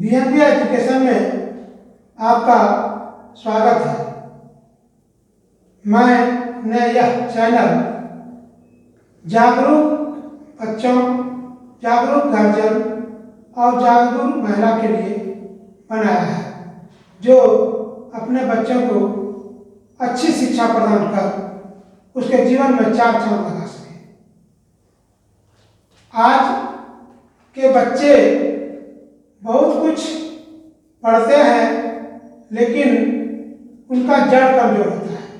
BMB education में आपका स्वागत है। मैंने यह चैनल जागरूक बच्चों, जागरूक गार्जियन और जागरूक महिला के लिए बनाया है, जो अपने बच्चों को अच्छी शिक्षा प्रदान कर उसके जीवन में चार चांद लगा सके। आज के बच्चे बहुत कुछ पढ़ते हैं, लेकिन उनका जड़ कमजोर होता है,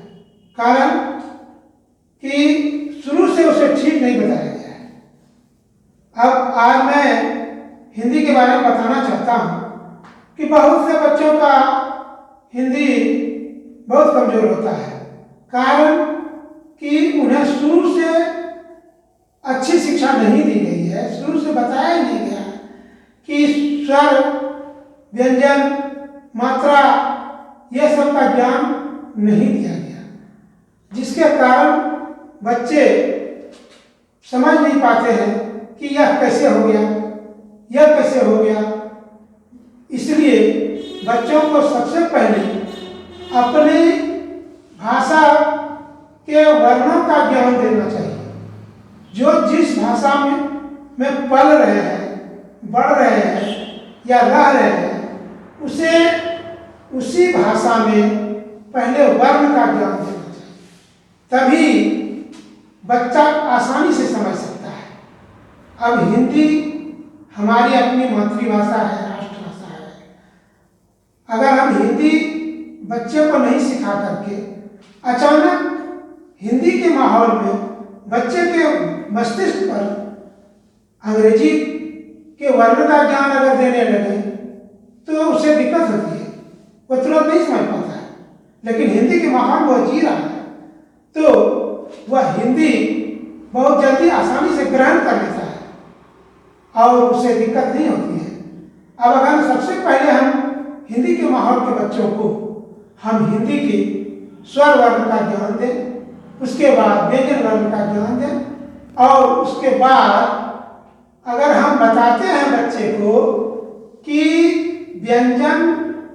कारण कि शुरू से उसे ठीक नहीं बताया गया है। अब आज मैं हिंदी के बारे में बताना चाहता हूँ कि बहुत से बच्चों का हिंदी बहुत कमजोर होता है, कारण कि उन्हें शुरू से अच्छी शिक्षा नहीं दी गई है। शुरू से बताया ही नहीं गया कि स्वर, व्यंजन, मात्रा ये सब का ज्ञान नहीं दिया गया, जिसके कारण बच्चे समझ नहीं पाते हैं कि यह कैसे हो गया, यह कैसे हो गया। इसलिए बच्चों को सबसे पहले अपनी भाषा के वर्णों का ज्ञान देना चाहिए। जो जिस भाषा में पल रहे हैं, बढ़ रहे हैं या रह रहे हैं, उसे उसी भाषा में पहले वर्ण का ज्ञान देना चाहिए, तभी बच्चा आसानी से समझ सकता है। अब हिंदी हमारी अपनी मातृभाषा है, राष्ट्रभाषा है। अगर हम हिंदी बच्चे को नहीं सिखा करके अचानक हिंदी के माहौल में बच्चे के मस्तिष्क पर अंग्रेजी के वर्ण का ज्ञान अगर देने लगे तो उसे दिक्कत होती है, वो तुरंत नहीं समझ पाता है। लेकिन हिंदी के माहौल में वह जी रहा है तो वह हिंदी बहुत जल्दी आसानी से ग्रहण कर लेता है और उसे दिक्कत नहीं होती है। अब अगर सबसे पहले हम हिंदी के माहौल के बच्चों को हम हिंदी के स्वर वर्ण का ज्ञान दें, उसके बाद व्यंजन वर्ण का ज्ञान दें, और उसके बाद अगर हम बताते हैं बच्चे को कि व्यंजन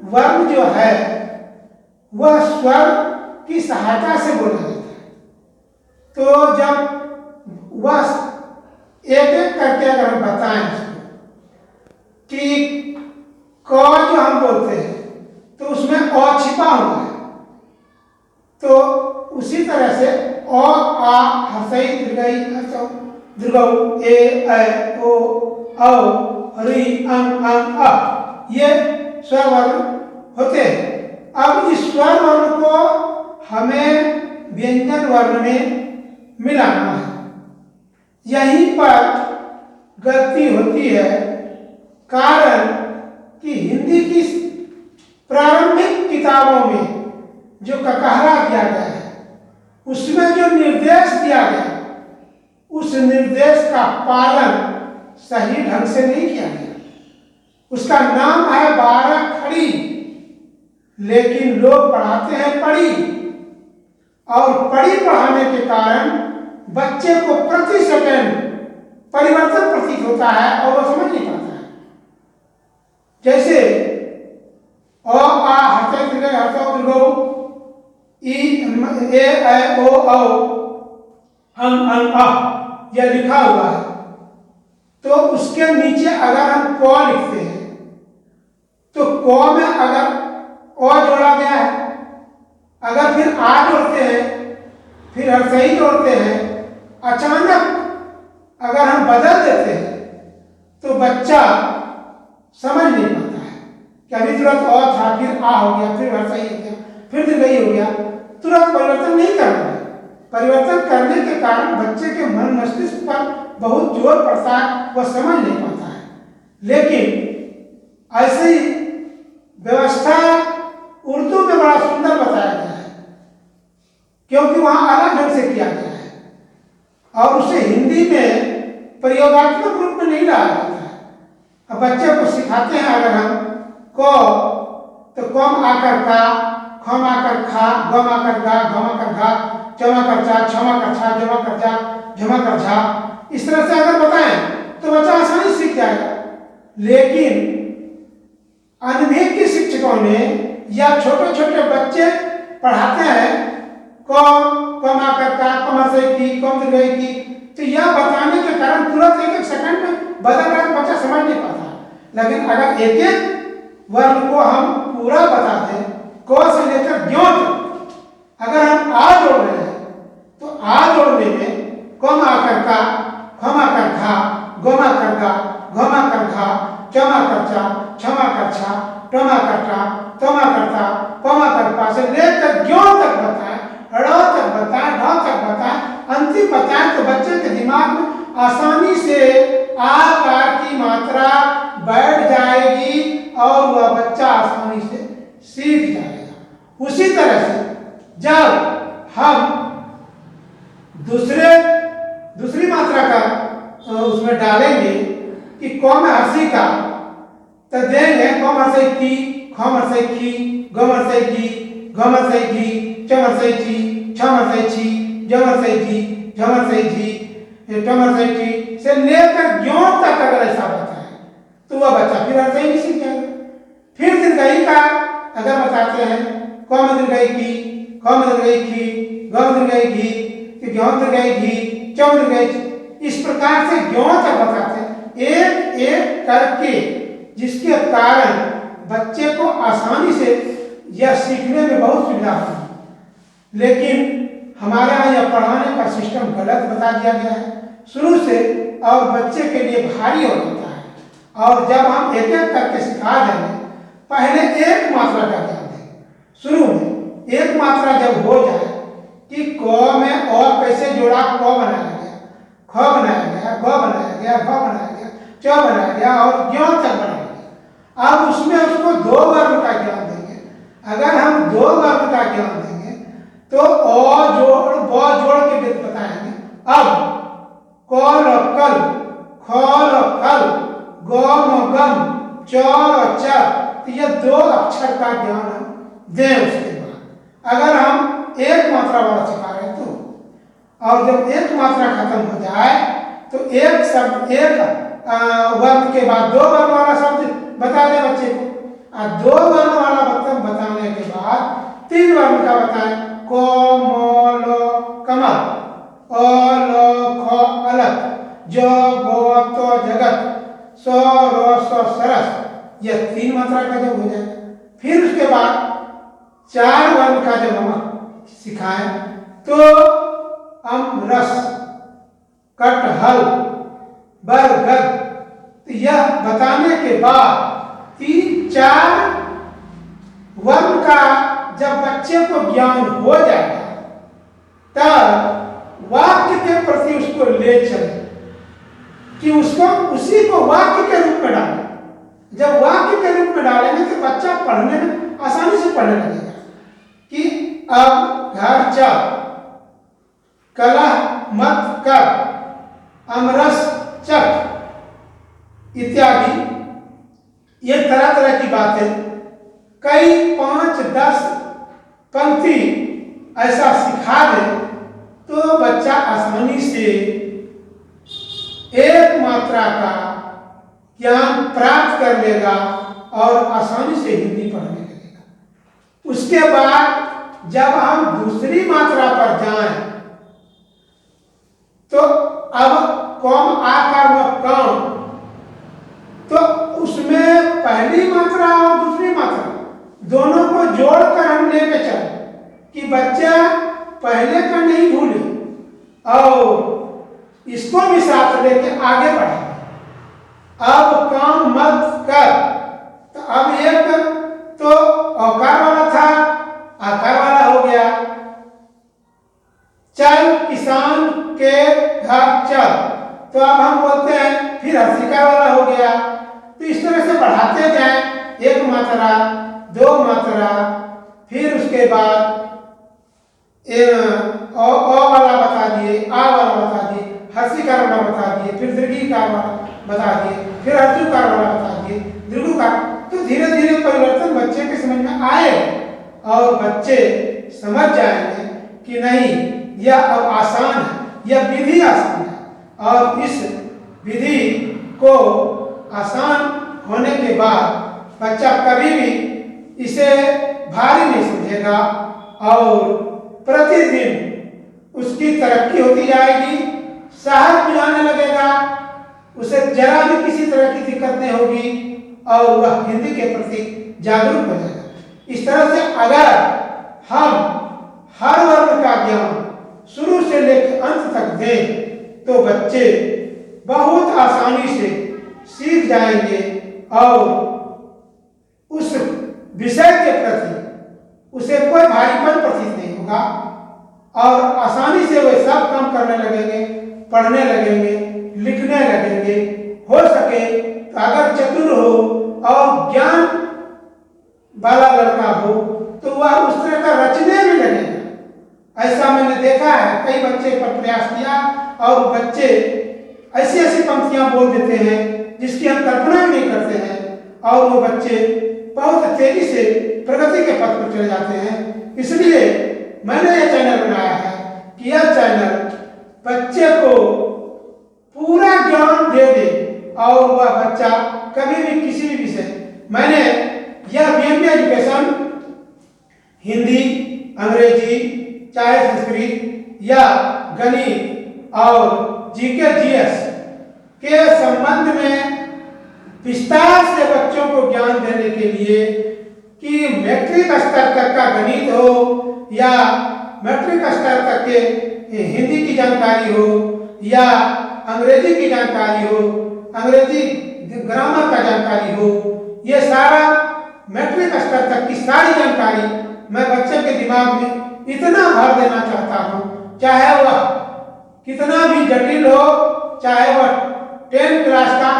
वर्ण जो है वह स्वर की सहायता से बोला जाता है, तो जब वह एक एक करके अगर हम बताएं उसको कि क जो हम बोलते हैं तो उसमें अ छिपा हुआ है, तो उसी तरह से अ, आ, हसई, दीर्घई, हसौ, दीर्घऊ, ए, ऐ, ओ, औ, ऋ, अं, अ, ये स्वर वर्ण होते हैं। अब इस स्वर वर्ण को हमें व्यंजन वर्ण में मिलाना है। यहीं पर गलती होती है, कारण कि हिंदी की प्रारंभिक किताबों में जो ककहरा किया गया है, उसमें जो निर्देश दिया गया, उस निर्देश का पालन सही ढंग से नहीं किया गया। उसका नाम है 12 खड़ी, लेकिन लोग पढ़ाते हैं पढ़ी, और पढ़ी पढ़ाने के कारण बच्चे को प्रति सेकंड परिवर्तन प्रतीत होता है और वो समझ नहीं पाता है। जैसे अ, आ, हसै, दीर्घई, हसौ, दीर्घऊ, ई, ए, ऐ, ओ, औ, अं, अ, यह लिखा हुआ है, तो उसके नीचे अगर हम क लिखते हैं तो क में अगर अ जोड़ा गया है, अगर फिर आ जोड़ते हैं, फिर हर्षई जोड़ते हैं, अचानक अगर हम बदल देते हैं तो बच्चा समझ नहीं पाता है कि अभी तुरंत अ था, फिर आ हो गया, फिर हर्षई हो गया, फिर दीर्घई हो गया। तुरंत परिवर्तन नहीं करना है। परिवर्तन करने के कारण बच्चे के मन मस्तिष्क पर बहुत जोर पड़ता है, वह समझ नहीं पाता है। लेकिन ऐसी व्यवस्था उर्दू में बड़ा सुंदर बताया गया है, क्योंकि वहां अलग ढंग से किया गया है और उसे हिंदी में प्रयोगात्मक रूप में नहीं लाया जाता है। अब बच्चे को सिखाते हैं अगर हम को, तो कम आकर का, खम आकर खा, गम आकर गा, घम आकर घा, चमा कर चा, क्षमा कर छा, जमा कर जा, झमा कर झा, इस तरह से अगर बताएं तो बच्चा आसानी से सीख जाएगा। लेकिन अनभिज्ञ शिक्षकों ने या छोटे छोटे बच्चे पढ़ाते हैं को कमा करका कमर से की कम से गई की, तो यह बताने के कारण तुरंत एक एक सेकंड में बदल रहा बच्चा समझ नहीं पाता। लेकिन अगर एक एक वर्ण को हम पूरा बता दें, क से लेकर ज्ञ तक, अगर हम आ जोड़ रहे हैं तो आ जोड़ने में कम आकर का, खमा कर खा, गोमा कर गा, घोमा कर घा, चमा कर चा, क्षमा कर छा, टमा कर टा, तमा करता, पमा कर पा से लेकर ज्ञ तक बताएं, ड़ तक बताएं, ढ तक बताएं, अंतिम बताएं, तो बच्चे के दिमाग में आसानी से आकार की मात्रा बैठ जाएगी और वह बच्चा आसानी से सीख जाएगा। उसी तरह से जब हम दूसरी मात्रा का उसमें डालेंगे कि कौम हंसी का, तो देंगे कौम हंसी की, खम हंसी की, गम हंसी की, घम हंसी की, चम हंसी की, छम हंसी छी, जम हंसी जी, झम हंसी जी, टम हंसी टी से लेकर ज्ञ तक अगर ऐसा बताएं तो वह बच्चा फिर हंसी नहीं सीख जाएगा। फिर दीर्घई का अगर बताते हैं, कौम दीर्घई की, खम दीर्घई की, गम दीर्घई घी, ज्ञ दीर्घई घी, चम दीर्घई, इस प्रकार से ज्ञ तक बताते हैं एक एक करके, जिसके कारण बच्चे को आसानी से यह सीखने में बहुत सुविधा होगी। लेकिन हमारे यहाँ यह पढ़ाने का सिस्टम गलत बता दिया गया है शुरू से, और बच्चे के लिए भारी हो जाता है। और जब हम एक एक करके सिखा देंगे, पहले एक मात्रा का ध्यान देंगे। शुरू में एक मात्रा जब हो जाए कि क में अ कैसे जोड़ा, क बनाया गया, ख बनाया गया, ग बनाया गया, घ बनाया गया, च बनाया गया और ज्ञ तक बनाया गया। अब उसमें उसको दो वर्ण का ज्ञान देंगे। अगर हम दो वर्ण का ज्ञान देंगे तो अ जोड़ ब जोड़ के बताएंगे। अब क ल कल, ख ल खल, ग म गम, च ल च, तो ये दो अक्षर का ज्ञान हम दें। उसके बाद अगर हम एक मात्रा वाला सिखा रहे तो, और जब एक मात्रा खत्म हो जाए तो एक शब्द, एक वर्ण के बाद दो वर्ण वाला शब्द बता दें बच्चे को, और दो वर्ण वाला मतलब बताने के बाद तीन वर्ण का बताएं, क म ल कमल, अ ल ख अलग, ज ग त जगत, स र स सरस, यह तीन मात्रा का जब हो जाए, फिर उसके बाद चार वर्ण का जब हम सिखाएं तो अमरस, कटहल, बरगद, तो यह बताने के बाद तीन चार वर्ण का जब बच्चे को ज्ञान हो जाएगा, तब वाक्य के प्रति उसको ले चले कि उसको उसी को वाक्य के रूप में डालें। जब वाक्य के रूप में डालेंगे तो बच्चा पढ़ने में आसानी से पढ़ने लगेगा कि अब घर चल, कलह मत कर, अमरस चख इत्यादि, ये तरह तरह की बातें कई 5-10 पंक्ति ऐसा सिखा दे तो बच्चा आसानी से एक मात्रा का ज्ञान प्राप्त कर लेगा और आसानी से हिंदी पढ़ने लगेगा। उसके बाद जब हम दूसरी मात्रा पर जाएं तो अब कौम आकार व कौम, तो उसमें पहली मात्रा और दूसरी मात्रा दोनों को जोड़कर हम लेके चले कि बच्चा पहले का नहीं भूले और इसको भी साथ लेके आगे बढ़े। अब काम मत कर, तो अब एक तो औकार वाला था, आकार वाला हो गया। चल किसान के घर चल, तो अब हम बोलते हैं फिर हसीका वाला हो गया। तो इस तरह से बढ़ाते जाएं, एक मात्रा, दो मात्रा, फिर उसके बाद अ वाला बता दिए, आ वाला बता दिए, हर्षिकार वाला बता दिए, फिर दीर्घिकार वाला बता दिए, फिर हर्षुकार वाला बता दिए, दीर्घकार। तो धीरे धीरे परिवर्तन बच्चे के समझ में आए और बच्चे समझ जाएंगे कि नहीं, यह अब आसान है, यह विधि आसान है। और इस विधि को आसान होने के बाद बच्चा कभी भी इसे भारी नहीं समझेगा और प्रतिदिन उसकी तरक्की होती जाएगी, सहज बुझाने लगेगा, उसे जरा भी किसी तरह की दिक्कत नहीं होगी और वह हिंदी के प्रति जागरूक हो जाएगा। इस तरह से अगर हम हर वर्ग का ज्ञान शुरू से लेकर अंत तक दें तो बच्चे बहुत आसानी से सीख जाएंगे और उस विषय के प्रति उसे कोई भारीपन प्रतीत नहीं होगा और आसानी से वे सब काम करने लगेंगे, पढ़ने लगेंगे, लिखने लगेंगे। हो सके तो अगर चतुर हो और ज्ञान वाला लड़का हो तो वह उस तरह का रचने भी लगेगा। ऐसा मैंने देखा है, कई बच्चे पर प्रयास किया और बच्चे ऐसी ऐसी पंक्तियां बोल देते हैं जिसकी हम कल्पना भी नहीं करते हैं और वो बच्चे बहुत तेजी से प्रगति के पथ पर चले जाते हैं। इसलिए मैंने यह चैनल बनाया है कि यह चैनल बच्चे को पूरा ज्ञान दे दे और वह बच्चा कभी भी किसी भी विषय, मैंने यह बीएमए एजुकेशन हिंदी, अंग्रेजी, चाहे संस्कृत या गणित और जीके जीएस के संबंध में विस्तार से बच्चों को ज्ञान देने के लिए कि मैट्रिक स्तर तक का गणित हो या मैट्रिक स्तर तक के हिंदी की जानकारी हो या अंग्रेजी की जानकारी हो, अंग्रेजी ग्रामर का जानकारी हो, ये सारा मैट्रिक स्तर तक की सारी जानकारी मैं बच्चे के दिमाग में इतना भर देना चाहता हूँ, चाहे वह कितना भी जटिल हो, चाहे वह 10th क्लास का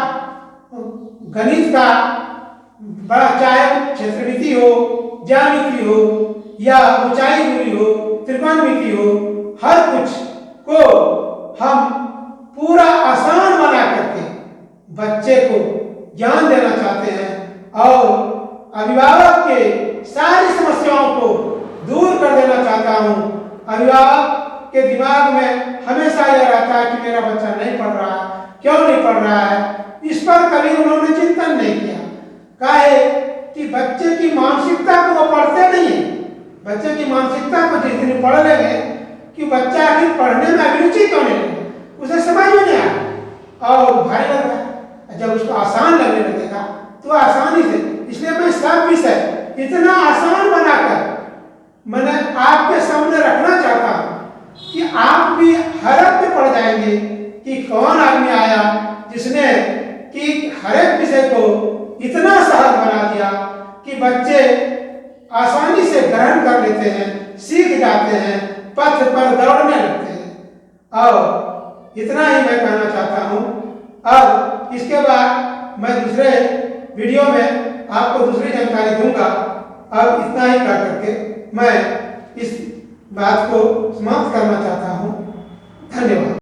गणित का बड़ा, चाहे क्षेत्रमिति हो, ज्यामिति हो या ऊंचाई दूरी हो, त्रिकोणमिति हो, हर कुछ को हम पूरा आसान बना करके बच्चे को ज्ञान देना चाहते हैं और अभिभावक के सारी समस्याओं को दूर कर देना चाहता हूँ। अभिभावक के दिमाग में हमेशा यह रहता है कि मेरा बच्चा नहीं पढ़ रहा, क्यों नहीं पढ़ रहा है, इस पर कभी उन्होंने चिंतन नहीं किया। काहे कि बच्चे की मानसिकता को वो पढ़ते नहीं है। बच्चे की मानसिकता को जिस दिन पढ़ लेंगे कि बच्चा आखिर पढ़ने में अभिरुचि क्यों नहीं है, उसे समझ में नहीं आया और भारी लगता है। जब उसको आसान लगने लगेगा तो आसानी से, इसलिए मैं सब विषय इतना आसान बनाकर मैंने आपके सामने रखना चाहता हूँ कि आप भी हरक में पड़ जाएंगे कि कौन आदमी आया जिसने कि हर एक विषय को इतना सहज बना दिया कि बच्चे आसानी से ग्रहण कर लेते हैं, सीख जाते हैं, पथ पर दौड़ने लगते हैं। और इतना ही मैं कहना चाहता हूँ। अब इसके बाद मैं दूसरे वीडियो में आपको दूसरी जानकारी दूंगा। अब इतना ही कर करके मैं इस बात को समाप्त करना चाहता हूँ। धन्यवाद।